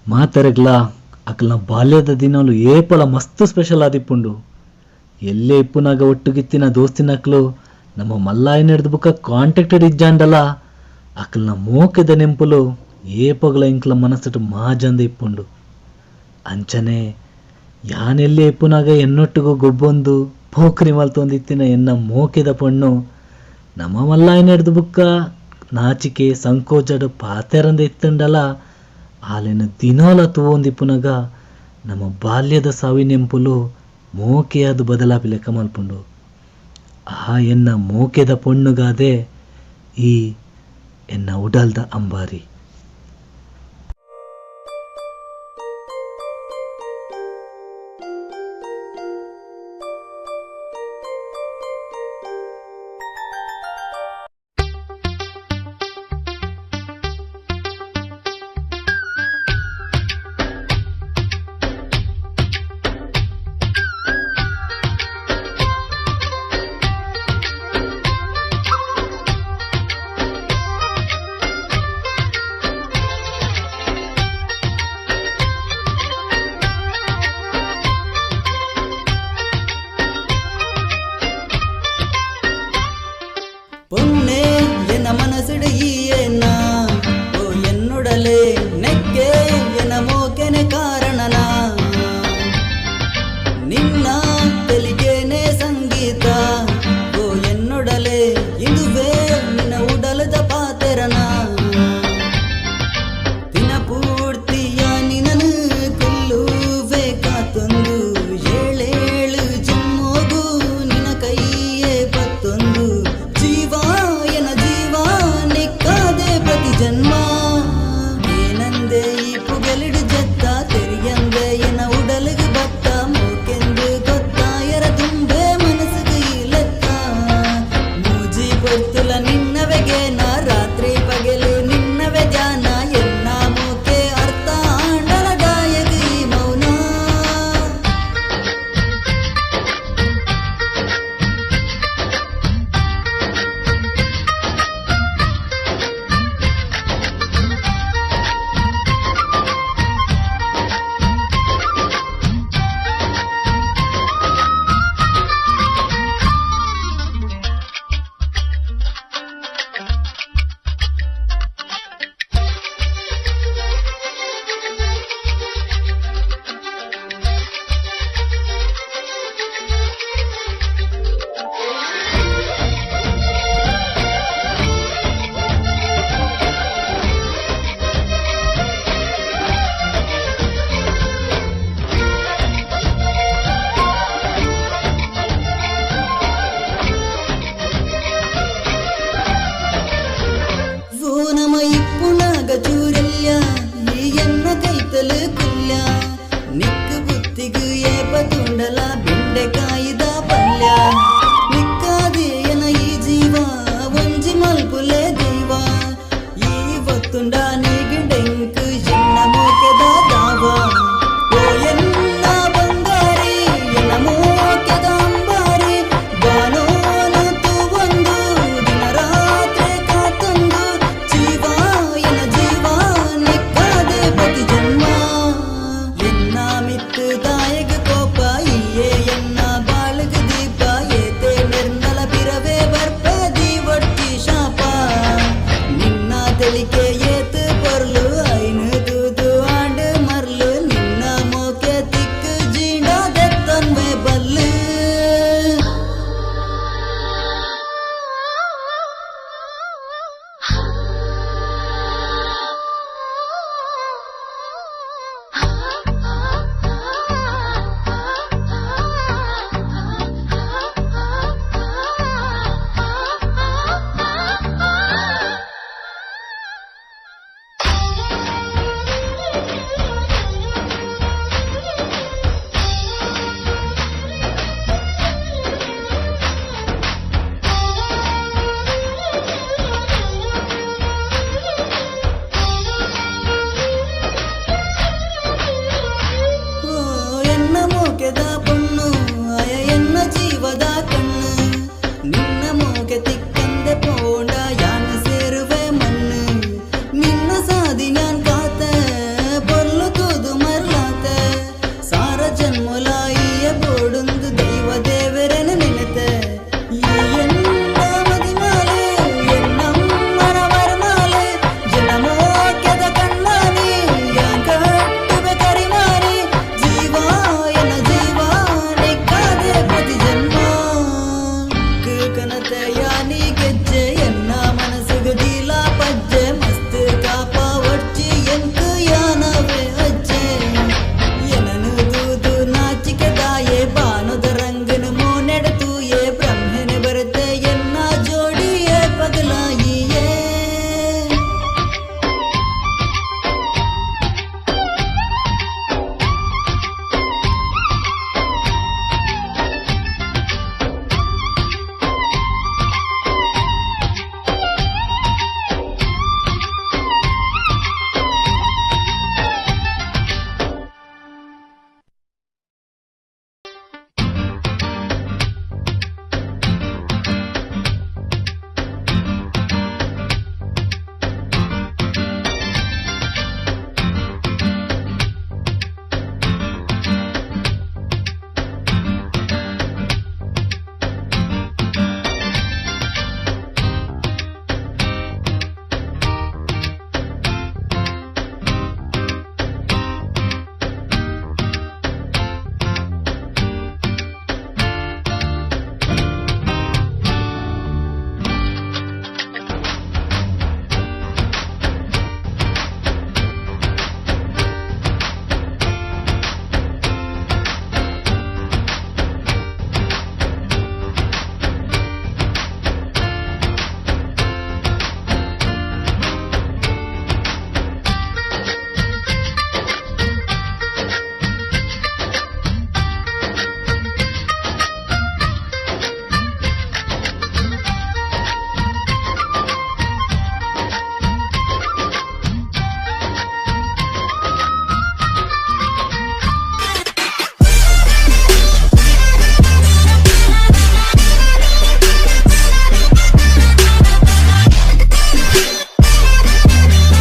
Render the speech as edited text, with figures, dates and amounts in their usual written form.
ಮಾತೆರೆಗ್ಲ ಅಕಲ್ನ ಬಾಲ್ಯದ ದಿನಲು ಏಪಲ ಮಸ್ತ್ ಸ್ಪೆಷಲ್ ಆದಿಪ್ಪುಂಡು. ಎಲ್ಲೇ ಇಪ್ಪುನಾಗ ಒಟ್ಟುಗಿತ್ತಿನ ದೋಸ್ತಿನಕ್ಲು ನಮ್ಮ ಮಲ್ಲಾಯಿನ ಹಿಡ್ದು ಬುಕ್ಕ ಕಾಂಟ್ಯಾಕ್ಟೆಡ್ ಇಜ್ಜಾಂಡಲ ಅಕಲ್ನ ಮೋಕೆದ ನೆಂಪುಲು ಏಪಗಳ ಇಂಕ್ಲ ಮನಸ್ಸಟ್ಟು ಮಾಜಂದ ಇಪ್ಪುಂಡು. ಅಂಚನೆ ಯಾನೆಲ್ಲೇ ಇಪ್ಪುನಾಗ ಎನ್ನೊಟ್ಟಿಗೂ ಗೊಬ್ಬೊಂದು ಪೋಖ್ರಿ ಮಲ್ತೊಂದಿತ್ತಿನ ಎನ್ನ ಮೋಕೆದ ಪಣ್ಣು ನಮ್ಮ ಮಲ್ಲಾಯಿನ ಹಿಡ್ದು ಬುಕ್ಕ ನಾಚಿಕೆ ಸಂಕೋಚಡು ಪಾತೆರಂದ ಇತ್ತುಂಡಲ ಆಲೆನ ದಿನಾಲ ತೂವೊಂದಿಪ್ಪುನಗ ನಮ್ಮ ಬಾಲ್ಯದ ಸಾವಿನೆಂಪುಲು ಮೋಕೆಯಾದು ಬದಲಾಪಿ ಲೆಕ್ಕ ಮಲ್ಪುಂಡು. ಆ ಎನ್ನ ಮೋಕೆದ ಪೊಣ್ಣುಗಾದೆ ಈ ಎನ್ನ ಉಡಲ್ದ ಅಂಬಾರಿ. பொன்னே என மனசுடு ஈயேனா ஓ என்னுடலே நெக்கே என மோಕೆನೆ ಕಾರಣನಾ ನಿನ್ನ ತೆಲಿಗೆನೆ ಸಂಗೀತ ಓ என்னுடலே ಇದುವೇ ನಿನ್ನ ಉಡಲದ ಪಾತೆರನಾ ದಿನ ಪೂರ್ತಿಯ ನಿನ್ನನು ಕೊಲ್ಲುವೆ ಕಾತೊಂದು ಏಳೇಳು ಜನ್ಮೋಗು ನಿನ್ನ ಕೈಯೇ ಪತ್ತೊಂದು ಜನ್ಮ ಏನಂದೆ ಈ ಪುಗಲಿಡು ಜತ್ತ ತೆರಿಯಂದೆ ಎನ ಉಡಲಿಗೆ ಬತ್ತ ಮೂಕೆಂದು ಗೊತ್ತಾಯರ ತುಂಬೆ ಮನಸ್ಸಿಗೆ ಇಲೆತ್ತ ಮೂಜಿ ಬರ್ತುಲ ನಿನ್ನವೆಗೆ ನಾ ರಾತ್ರಿ ಪಗಲು ನಿನ್ನವೆ ಧ್ಯಾನ ಎನ್ನ ಮೂಕೆ ಅರ್ಥ ಆಂಡಲ ಗಾಯಕ ಈ ಮೌನ ಚೂರಲ್ಯ ಈ ಎನ್ನ ಕೈತಲು ಕುಲ್ಯ ನಿಕ್ಕು ಬುತ್ತಿಗು ಏಪ ತುಂಡಲ ಬೆಂಡೆಕಾಯಿದ ಪಲ್ಯ ನಿಕ್ಕಾದೆ ಎನ ಈ ಜೀವ ಒಂಜಿ ಮಲ್ಪುಲೆ ದೈವ ಈ ಹೊತ್ತುಂಡ ನೀಗಿಂಡೆಂಕು ಎನ್ನ ಮೋಕೆದ ದಾವ ಓ ಎನ್ನ ಬಂಗಾರಿ ಎನ್ನ ಮೋಕೆದ ಅಂಬಾರಿ ಬಾನೋನ ತೂವೊಂದು ದಿನ ರಾತ್ರಿ ಕಾತೊಂದು ಜೀವ ಎನ ಜೀವ ನಿಕ್ಕಾದೆ ಪ್ರತಿ ಜನ್ಮ ಎನ್ನ ಮಿತ್ತು ದಾಯಕ ಕೋಪ ಈಯೇ ಎನ್ನ ಬಾಳಗ ದೀಪ ಏತೆ ನಿರ್ಮಲ ಬಿರವೇ ಬರ್ಪೆ ದೀವಟ್ಟಿ ಶಾಪ ನಿನ್ನ ತೆಲಿಕೆ ಏತು ಬರ್ಲು ಐನು ತೂತು ಆಂಡು ಮರ್ಲು ನಿನ್ನ ಮೋಕೆ ತಿಕ್ಕು ಜೀಂಡ ದೆತ್ತನ್ವೆ ಬಲ್ಲು ಎನ್ನ ಮೋಕೆದ ಪೊಣ್ಣು ಅಯ ಎನ್ನ ಜೀವದ ಕಣ್ಣು